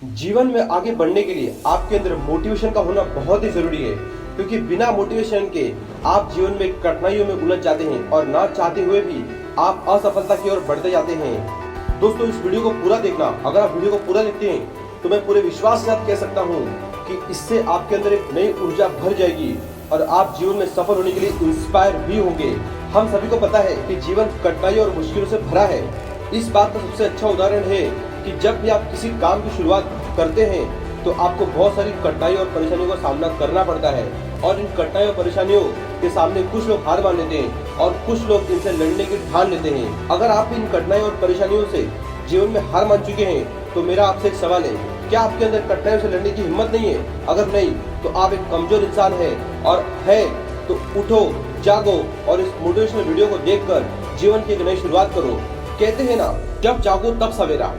जीवन में आगे बढ़ने के लिए आपके अंदर मोटिवेशन का होना बहुत ही जरूरी है, क्योंकि बिना मोटिवेशन के आप जीवन में कठिनाइयों में उलझ जाते हैं और ना चाहते हुए भी आप असफलता की ओर बढ़ते जाते हैं। दोस्तों, इस वीडियो को पूरा देखना। अगर आप वीडियो को पूरा देखते हैं तो मैं पूरे विश्वास के साथ कह सकता हूँ कि इससे आपके अंदर एक नई ऊर्जा भर जाएगी और आप जीवन में सफल होने के लिए इंस्पायर भी होंगे। हम सभी को पता है कि जीवन कठिनाइयों और मुश्किलों से भरा है। इस बात का सबसे अच्छा उदाहरण है कि जब भी आप किसी काम की शुरुआत करते हैं तो आपको बहुत सारी कठिनाइयों और परेशानियों का सामना करना पड़ता है, और इन कठिनाइयों और परेशानियों के सामने कुछ लोग हार मान लेते हैं और कुछ लोग इनसे लड़ने की ठान लेते हैं। अगर आप इन कठिनाइयों और परेशानियों से जीवन में हार मान चुके हैं तो मेरा आपसे एक सवाल है, क्या आपके अंदर कठिनाइयों से लड़ने की हिम्मत नहीं है? अगर नहीं तो आप एक कमजोर इंसान है, और है तो उठो, जागो और इस मोटिवेशनल वीडियो को देखकर जीवन की एक नई शुरुआत करो। कहते हैं ना, जब जागो तब सवेरा।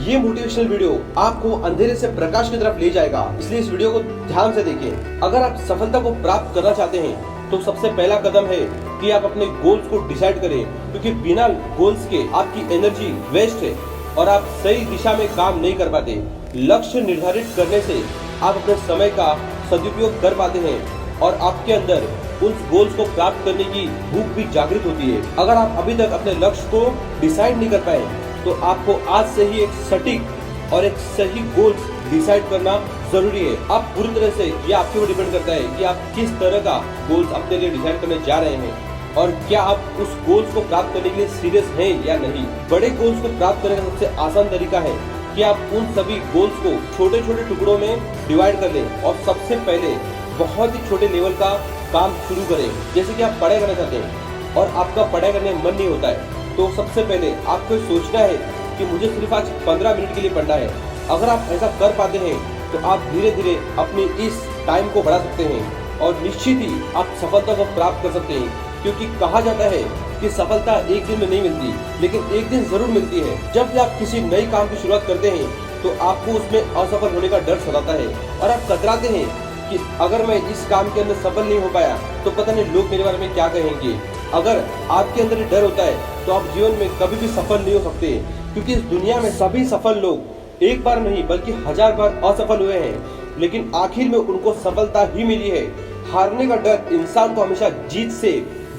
ये मोटिवेशनल वीडियो आपको अंधेरे से प्रकाश की तरफ ले जाएगा, इसलिए इस वीडियो को ध्यान से देखें। अगर आप सफलता को प्राप्त करना चाहते हैं तो सबसे पहला कदम है कि आप अपने गोल्स को डिसाइड करें, क्योंकि बिना गोल्स के आपकी एनर्जी वेस्ट है और आप सही दिशा में काम नहीं कर पाते। लक्ष्य निर्धारित करने से आप अपने समय का सदुपयोग कर पाते हैं और आपके अंदर उस गोल्स को प्राप्त करने की भूख भी जागृत होती है। अगर आप अभी तक अपने लक्ष्य को डिसाइड नहीं कर पाए तो आपको आज से ही एक सटीक और एक सही गोल्स डिसाइड करना जरूरी है। आप पूरी तरह से, ये आपके ऊपर डिपेंड करता है कि आप किस तरह का गोल्स अपने लिए डिसाइड करने जा रहे हैं और क्या आप उस गोल्स को प्राप्त करने के लिए सीरियस हैं या नहीं। बड़े गोल्स को प्राप्त करने का सबसे आसान तरीका है कि आप उन सभी गोल्स को छोटे छोटे टुकड़ों में डिवाइड कर लें और सबसे पहले बहुत ही छोटे लेवल का काम शुरू करें। जैसे कि आप पढ़ाई करना चाहते हैं और आपका पढ़ाई करने में मन नहीं होता है, तो सबसे पहले आपको सोचना है कि मुझे सिर्फ आज 15 मिनट के लिए पढ़ना है। अगर आप ऐसा कर पाते हैं तो आप धीरे धीरे अपनी इस टाइम को बढ़ा सकते हैं और निश्चित ही आप सफलता को प्राप्त कर सकते हैं, क्योंकि कहा जाता है कि सफलता एक दिन में नहीं मिलती, लेकिन एक दिन जरूर मिलती है। जब भी आप किसी नए काम की शुरुआत करते हैं तो आपको उसमें असफल होने का डर सताता है और आप कतराते हैं कि अगर मैं इस काम के अंदर सफल नहीं हो पाया तो पता नहीं लोग मेरे बारे में क्या कहेंगे। अगर आपके अंदर डर होता है तो आप जीवन में कभी भी सफल नहीं हो सकते, क्योंकि इस दुनिया में सभी सफल लोग एक बार नहीं बल्कि 1000 बार असफल हुए हैं, लेकिन आखिर में उनको सफलता ही मिली है। हारने का डर इंसान को हमेशा जीत से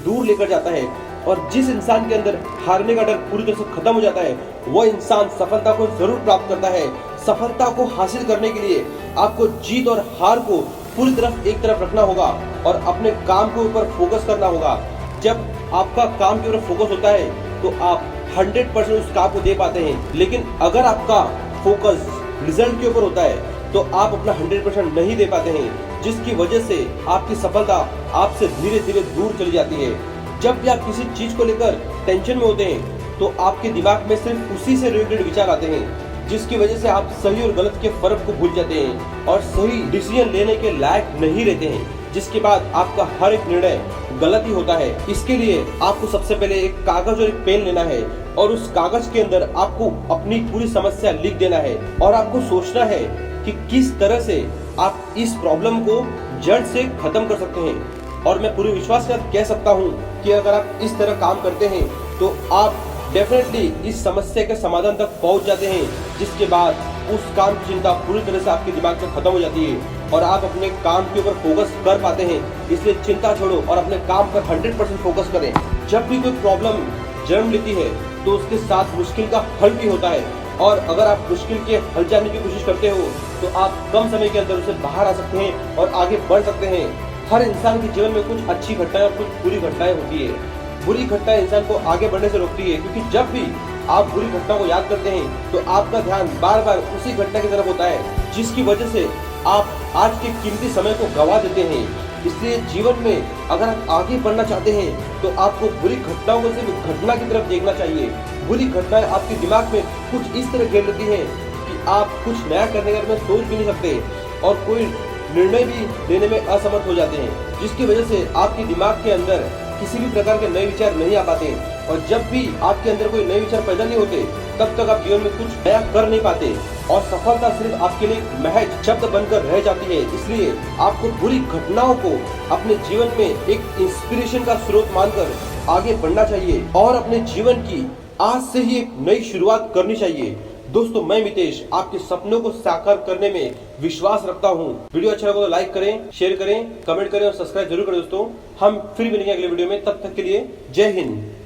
दूर लेकर जाता है, और जिस इंसान के अंदर हारने का डर पूरी तरह से खत्म हो जाता है वह इंसान सफलता को जरूर प्राप्त करता है। सफलता को हासिल करने के लिए आपको जीत और हार को पूरी तरफ एक तरफ रखना होगा और अपने काम के ऊपर फोकस करना होगा। जब आपका काम के ऊपर फोकस होता है तो आप 100% उस काम को दे पाते हैं, लेकिन अगर आपका फोकस रिजल्ट के ऊपर होता है तो आप अपना 100% नहीं दे पाते हैं, जिसकी वजह से आपकी सफलता आपसे धीरे धीरे दूर चली जाती है। जब भी आप किसी चीज को लेकर टेंशन में होते हैं तो आपके दिमाग में सिर्फ उसी से रिलेटेड विचार आते हैं, जिसकी वजह से आप सही और गलत के फर्क को भूल जाते हैं और सही डिसीजन लेने के लायक नहीं रहते हैं, जिसके बाद आपका हर एक निर्णय गलत ही होता है। इसके लिए आपको सबसे पहले एक कागज और एक पेन लेना है और उस कागज के अंदर आपको अपनी पूरी समस्या लिख देना है और आपको सोचना है कि किस तरह से आप इस प्रॉब्लम को जड़ से खत्म कर सकते हैं। और मैं पूरे विश्वास के साथ कह सकता हूँ कि अगर आप इस तरह काम करते हैं तो आप डेफिनेटली इस समस्या के समाधान तक पहुंच जाते हैं, जिसके बाद उस काम की चिंता पूरी तरह से आपके दिमाग में खत्म हो जाती है और आप अपने काम के ऊपर फोकस कर पाते हैं। इसलिए चिंता छोड़ो और अपने काम पर 100% फोकस करें। जब भी कोई प्रॉब्लम जन्म लेती है तो उसके साथ मुश्किल का हल भी होता है, और अगर आप मुश्किल के हल जाने की कोशिश करते हो तो आप कम समय के अंदर उसे बाहर आ सकते हैं और आगे बढ़ सकते हैं। हर इंसान के जीवन में कुछ अच्छी घटनाएं और कुछ बुरी घटनाएं होती है। बुरी घटनाएं इंसान को आगे बढ़ने से रोकती है, क्योंकि जब भी आप बुरी घटना को याद करते हैं तो आपका ध्यान बार बार उसी घटना की तरफ होता है, जिसकी वजह से आप आज के कीमती समय को गंवा देते हैं। इसलिए जीवन में अगर आप आगे बढ़ना चाहते हैं तो आपको बुरी घटनाओं को सिर्फ घटना की तरफ देखना चाहिए। बुरी घटनाएं आपके दिमाग में कुछ इस तरह घेर लेती हैं कि आप कुछ नया करने के बारे में सोच भी नहीं सकते और कोई निर्णय भी लेने में असमर्थ हो जाते हैं, जिसकी वजह से आपके दिमाग के अंदर किसी भी प्रकार के नए विचार नहीं आ पाते। और जब भी आपके अंदर कोई नए विचार पैदा नहीं होते तब तक आप जीवन में कुछ नया कर नहीं पाते और सफलता सिर्फ आपके लिए महज शब्द बनकर रह जाती है। इसलिए आपको बुरी घटनाओं को अपने जीवन में एक इंस्पिरेशन का स्रोत मानकर आगे बढ़ना चाहिए और अपने जीवन की आज से ही एक नई शुरुआत करनी चाहिए। दोस्तों मैं मितेश आपके सपनों को साकार करने में विश्वास रखता हूँ। वीडियो अच्छा लगा तो लाइक करें, शेयर करें, कमेंट करें और सब्सक्राइब जरूर करें दोस्तों। हम फिर मिलेंगे अगले वीडियो में, तब तक के लिए जय हिंद।